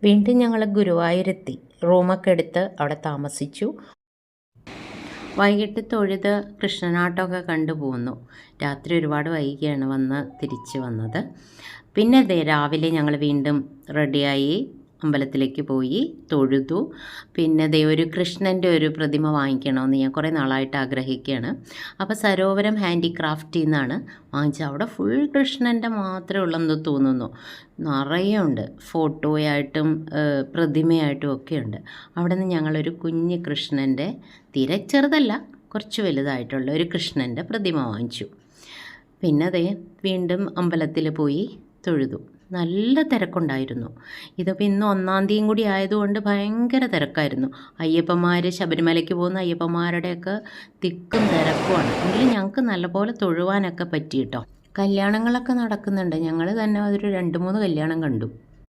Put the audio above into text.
വീണ്ടും ഞങ്ങൾ ഗുരുവായൂരെത്തി. റൂമൊക്കെ എടുത്ത് അവിടെ താമസിച്ചു. വൈകിട്ട് തൊഴുത് കൃഷ്ണനാട്ടമൊക്കെ കണ്ടു പോന്നു. രാത്രി ഒരുപാട് വൈകിയാണ് തിരിച്ച് വന്നത്. പിന്നെ രാവിലെ ഞങ്ങൾ വീണ്ടും റെഡിയായി അമ്പലത്തിലേക്ക് പോയി തൊഴുതു. പിന്നെ ഒരു കൃഷ്ണൻ്റെ ഒരു പ്രതിമ വാങ്ങിക്കണമെന്ന് ഞാൻ കുറേ നാളായിട്ട് ആഗ്രഹിക്കുകയാണ്. അപ്പോൾ സരോവരം ഹാൻഡിക്രാഫ്റ്റിൽ നിന്നാണ് വാങ്ങിച്ചത്. അവിടെ ഫുൾ കൃഷ്ണൻ്റെ മാത്രമേ ഉള്ളെന്ന് തോന്നുന്നു. നിറയെ ഉണ്ട്, ഫോട്ടോയായിട്ടും പ്രതിമയായിട്ടും ഒക്കെ ഉണ്ട്. അവിടെ നിന്ന് ഞങ്ങളൊരു കുഞ്ഞ് കൃഷ്ണൻ്റെ, തീരെ ചെറുതല്ല, കുറച്ച് വലുതായിട്ടുള്ള ഒരു കൃഷ്ണൻ്റെ പ്രതിമ വാങ്ങിച്ചു. പിന്നെ വീണ്ടും അമ്പലത്തിൽ പോയി തൊഴുതു. നല്ല തിരക്കുണ്ടായിരുന്നു. ഇതിപ്പോൾ ഇന്ന് 1-ാം തീയതിയും കൂടി ആയതുകൊണ്ട് ഭയങ്കര തിരക്കായിരുന്നു. അയ്യപ്പന്മാർ, ശബരിമലയ്ക്ക് പോകുന്ന അയ്യപ്പന്മാരുടെയൊക്കെ തിക്കും തിരക്കുമാണ്. എങ്കിലും ഞങ്ങൾക്ക് നല്ലപോലെ തൊഴുവാനൊക്കെ പറ്റി കേട്ടോ. കല്യാണങ്ങളൊക്കെ നടക്കുന്നുണ്ട്. ഞങ്ങൾ തന്നെ അതൊരു 2-3 കല്യാണം കണ്ടു.